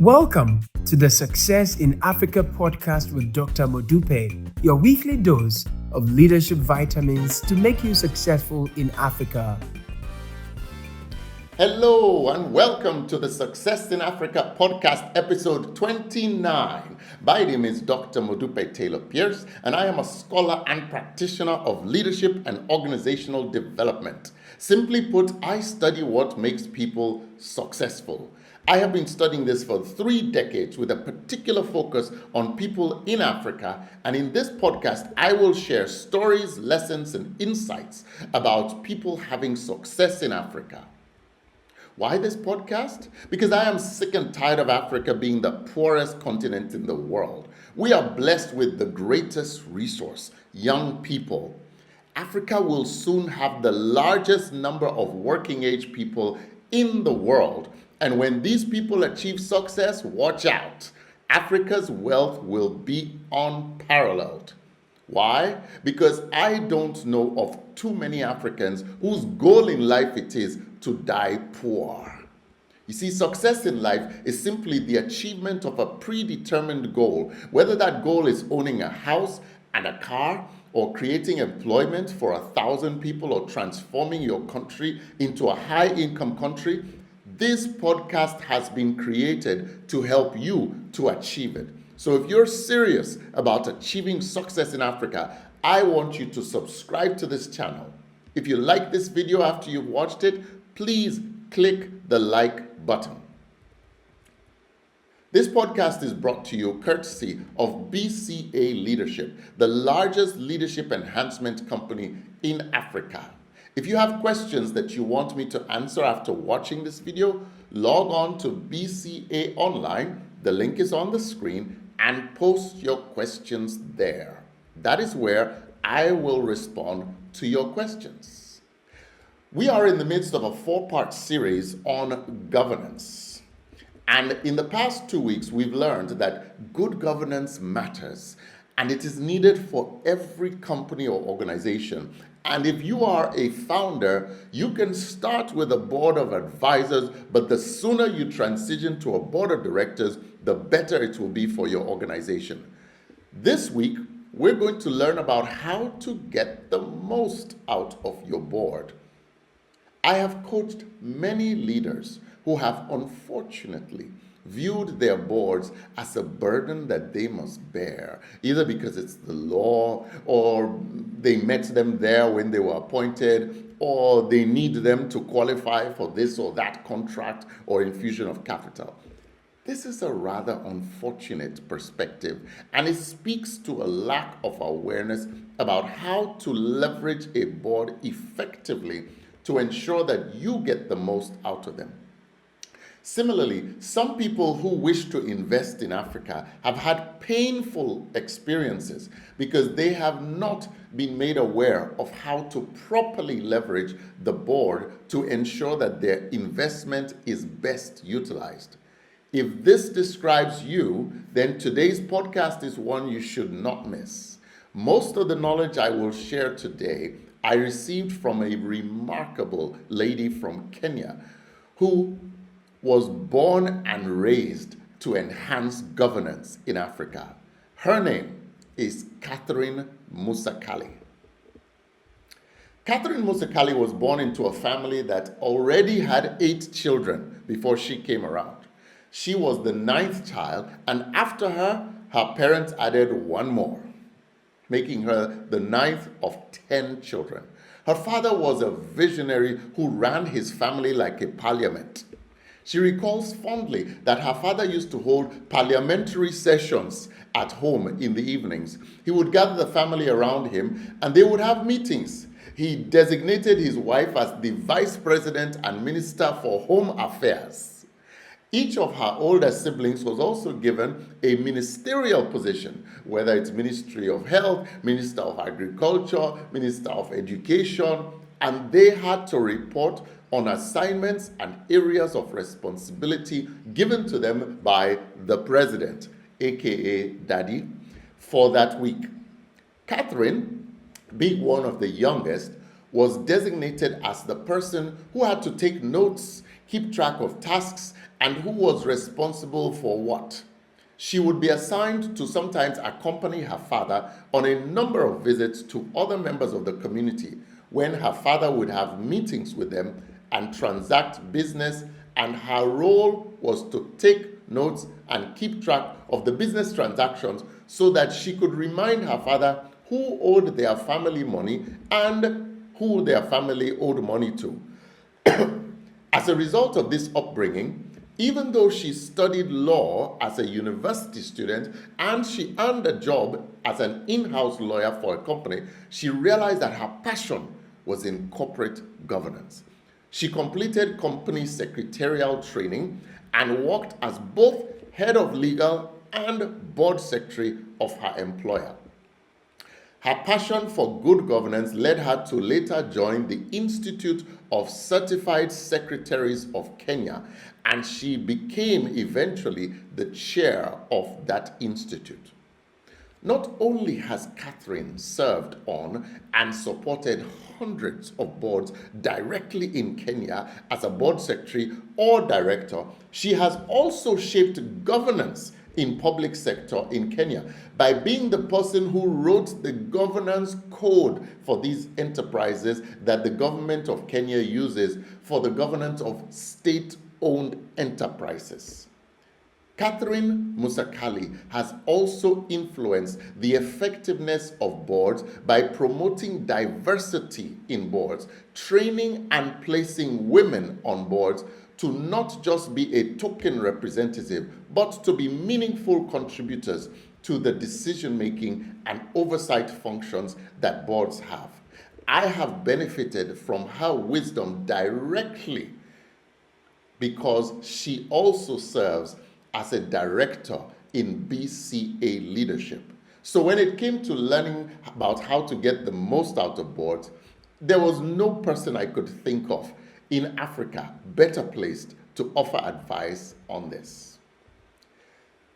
Welcome to the Success in Africa podcast with Dr. Modupe, your weekly dose of leadership vitamins to make you successful in Africa. Hello and welcome to the Success in Africa podcast episode 29. My name is Dr. Modupe Taylor Pierce and I am a scholar and practitioner of leadership and organizational development. Simply put, I study what makes people successful. I have been studying this for 3 decades with a particular focus on people in Africa, and in this podcast, I will share stories, lessons, and insights about people having success in Africa. Why this podcast? Because I am sick and tired of Africa being the poorest continent in the world. We are blessed with the greatest resource, young people. Africa will soon have the largest number of working age people in the world. And when these people achieve success, watch out. Africa's wealth will be unparalleled. Why? Because I don't know of too many Africans whose goal in life it is to die poor. You see, success in life is simply the achievement of a predetermined goal, whether that goal is owning a house and a car, or creating employment for 1,000 people, or transforming your country into a high-income country. This podcast has been created to help you to achieve it. So if you're serious about achieving success in Africa, I want you to subscribe to this channel. If you like this video after you've watched it, please click the like button. This podcast is brought to you courtesy of BCA Leadership, the largest leadership enhancement company in Africa. If you have questions that you want me to answer after watching this video, log on to BCA Online, the link is on the screen, and post your questions there. That is where I will respond to your questions. We are in the midst of a 4-part series on governance. And in the past 2 weeks, we've learned that good governance matters, and it is needed for every company or organization. And if you are a founder, you can start with a board of advisors, but the sooner you transition to a board of directors, the better it will be for your organization. This week, we're going to learn about how to get the most out of your board. I have coached many leaders who have unfortunately viewed their boards as a burden that they must bear, either because it's the law, or they met them there when they were appointed, or they need them to qualify for this or that contract or infusion of capital. This is a rather unfortunate perspective, and it speaks to a lack of awareness about how to leverage a board effectively to ensure that you get the most out of them. Similarly, some people who wish to invest in Africa have had painful experiences because they have not been made aware of how to properly leverage the board to ensure that their investment is best utilized. If this describes you, then today's podcast is one you should not miss. Most of the knowledge I will share today, I received from a remarkable lady from Kenya who was born and raised to enhance governance in Africa. Her name is Katherine Musakali. Katherine Musacali was born into a family that already had 8 children before she came around. She was the 9th child, and after her, her parents added 1 more, making her the 9th of 10 children. Her father was a visionary who ran his family like a parliament. She recalls fondly that her father used to hold parliamentary sessions at home in the evenings. He would gather the family around him and they would have meetings. He designated his wife as the vice president and minister for home affairs. Each of her older siblings was also given a ministerial position, whether it's Ministry of Health, Minister of Agriculture, Minister of Education, and they had to report on assignments and areas of responsibility given to them by the president, aka Daddy, for that week. Katherine, being one of the youngest, was designated as the person who had to take notes, keep track of tasks, and who was responsible for what. She would be assigned to sometimes accompany her father on a number of visits to other members of the community when her father would have meetings with them and transact business, and her role was to take notes and keep track of the business transactions so that she could remind her father who owed their family money and who their family owed money to. As a result of this upbringing, even though she studied law as a university student and she earned a job as an in-house lawyer for a company, she realized that her passion was in corporate governance. She completed company secretarial training and worked as both head of legal and board secretary of her employer. Her passion for good governance led her to later join the Institute of Certified Secretaries of Kenya, and she became eventually the chair of that institute. Not only has Katherine served on and supported hundreds of boards directly in Kenya as a board secretary or director, she has also shaped governance in public sector in Kenya by being the person who wrote the governance code for these enterprises that the government of Kenya uses for the governance of state-owned enterprises. Katherine Musakali has also influenced the effectiveness of boards by promoting diversity in boards, training and placing women on boards to not just be a token representative, but to be meaningful contributors to the decision-making and oversight functions that boards have. I have benefited from her wisdom directly because she also serves as a director in BCA leadership. So when it came to learning about how to get the most out of boards, there was no person I could think of in Africa better placed to offer advice on this.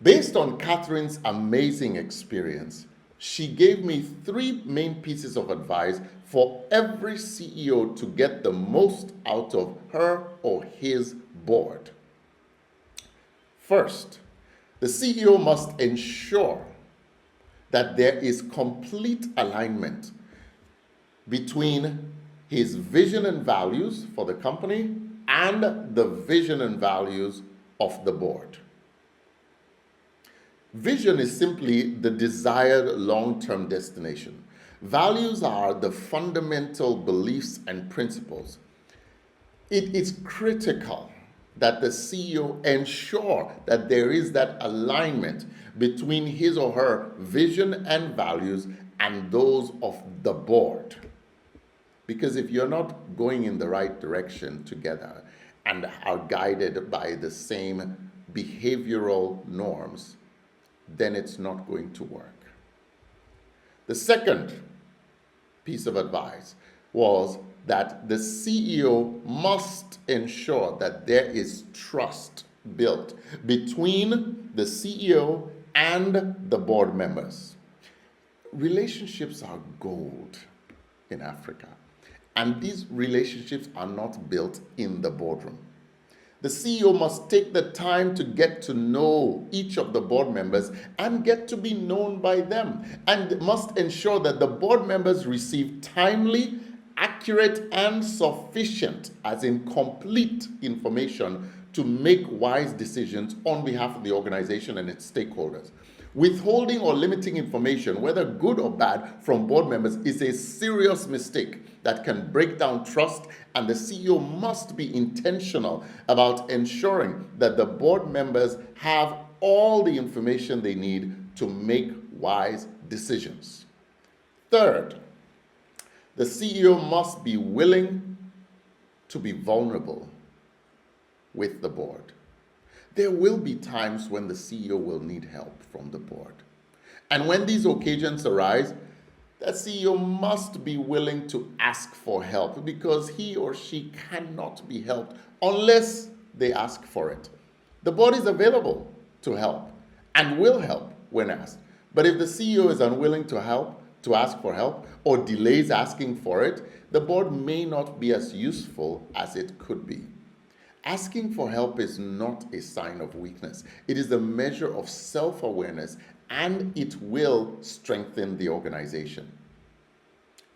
Based on Katherine's amazing experience, she gave me 3 main pieces of advice for every CEO to get the most out of her or his board. First, the CEO must ensure that there is complete alignment between his vision and values for the company and the vision and values of the board. Vision is simply the desired long-term destination. Values are the fundamental beliefs and principles. It is critical that the CEO ensure that there is that alignment between his or her vision and values and those of the board. Because if you're not going in the right direction together and are guided by the same behavioral norms, then it's not going to work. The second piece of advice was that the CEO must ensure that there is trust built between the CEO and the board members. Relationships are gold in Africa, and these relationships are not built in the boardroom. The CEO must take the time to get to know each of the board members and get to be known by them, and must ensure that the board members receive timely, accurate, and sufficient, as in complete information to make wise decisions on behalf of the organization and its stakeholders. Withholding or limiting information, whether good or bad, from board members is a serious mistake that can break down trust, and the CEO must be intentional about ensuring that the board members have all the information they need to make wise decisions. Third, the CEO must be willing to be vulnerable with the board. There will be times when the CEO will need help from the board. And when these occasions arise, the CEO must be willing to ask for help, because he or she cannot be helped unless they ask for it. The board is available to help and will help when asked. But if the CEO is unwilling to help, to ask for help, or delays asking for it, the board may not be as useful as it could be. Asking for help is not a sign of weakness. It is a measure of self-awareness, and it will strengthen the organization.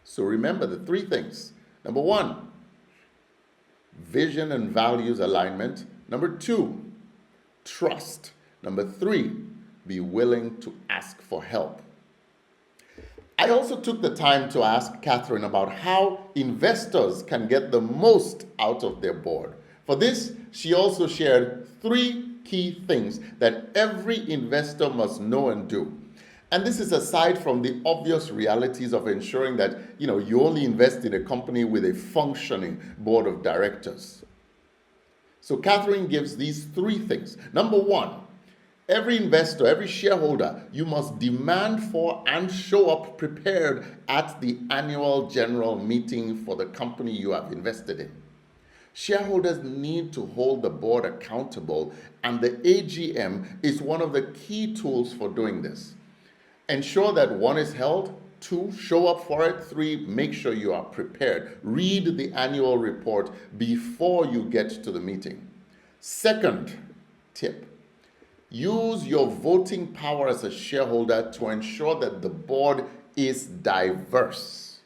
So remember the three things. Number one, vision and values alignment. Number two, trust. Number three, be willing to ask for help. I also took the time to ask Katherine about how investors can get the most out of their board. For this, she also shared three key things that every investor must know and do. And this is aside from the obvious realities of ensuring that you only invest in a company with a functioning board of directors. So Katherine gives these three things. Number one, every investor, every shareholder, you must demand for and show up prepared at the annual general meeting for the company you have invested in. Shareholders need to hold the board accountable, and the AGM is one of the key tools for doing this. Ensure that one is held. Two, show up for it. Three, make sure you are prepared. Read the annual report before you get to the meeting. Second tip, use your voting power as a shareholder to ensure that the board is diverse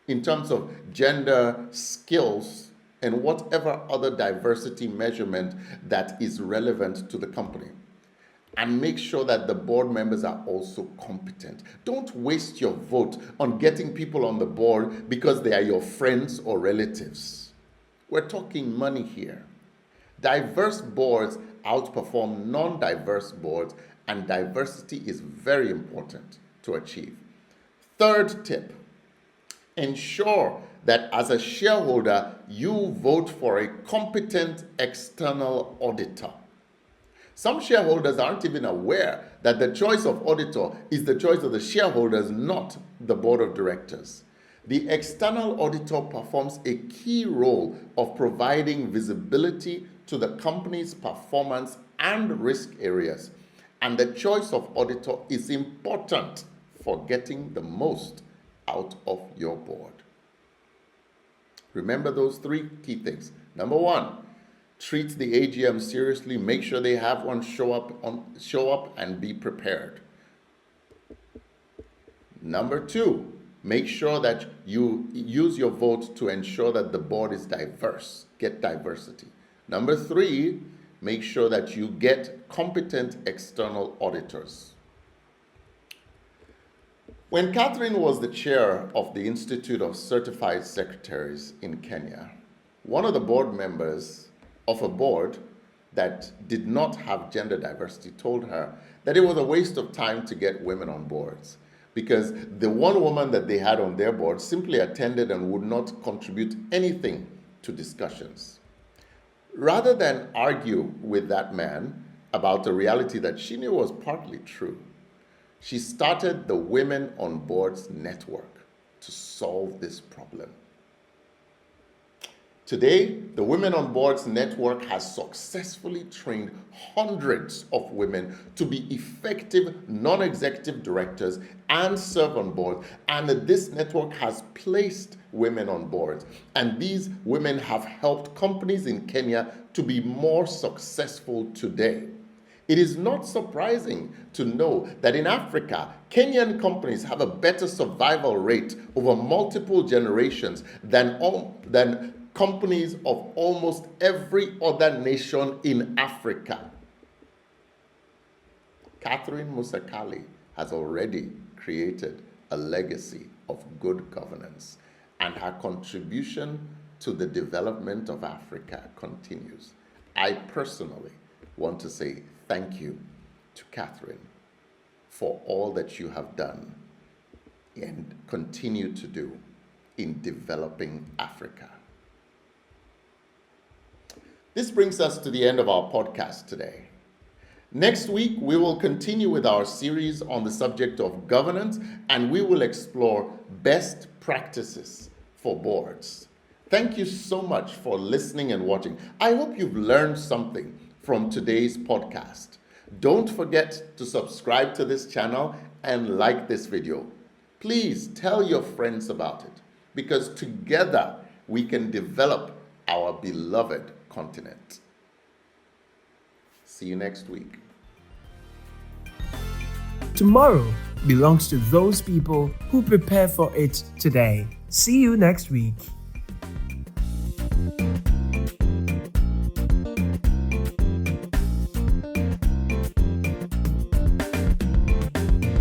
in terms of gender, skills, and whatever other diversity measurement that is relevant to the company. And make sure that the board members are also competent. Don't waste your vote on getting people on the board because they are your friends or relatives. We're talking money here. Diverse boards outperform non-diverse boards, and diversity is very important to achieve. Third tip, ensure that as a shareholder, you vote for a competent external auditor. Some shareholders aren't even aware that the choice of auditor is the choice of the shareholders, not the board of directors. The external auditor performs a key role of providing visibility to the company's performance and risk areas, and the choice of auditor is important for getting the most out of your board. Remember those three key things. Number one, treat the AGM seriously. Make sure they have one. Show up and be prepared. Number two, make sure that you use your vote to ensure that the board is diverse. Get diversity. Number three, make sure that you get competent external auditors. When Katherine was the chair of the Institute of Certified Secretaries in Kenya, one of the board members of a board that did not have gender diversity told her that it was a waste of time to get women on boards because the one woman that they had on their board simply attended and would not contribute anything to discussions. Rather than argue with that man about a reality that she knew was partly true, she started the Women on Boards Network to solve this problem. Today, the Women on Boards Network has successfully trained hundreds of women to be effective non-executive directors and serve on boards, and this network has placed women on boards. And these women have helped companies in Kenya to be more successful today. It is not surprising to know that in Africa, Kenyan companies have a better survival rate over multiple generations than companies of almost every other nation in Africa. Katherine Musakali has already created a legacy of good governance, and her contribution to the development of Africa continues. I personally want to say thank you to Katherine for all that you have done and continue to do in developing Africa. This brings us to the end of our podcast today. Next week, we will continue with our series on the subject of governance, and we will explore best practices for boards. Thank you so much for listening and watching. I hope you've learned something from today's podcast. Don't forget to subscribe to this channel and like this video. Please tell your friends about it, because together we can develop our beloved continent. See you next week. Tomorrow belongs to those people who prepare for it today. See you next week.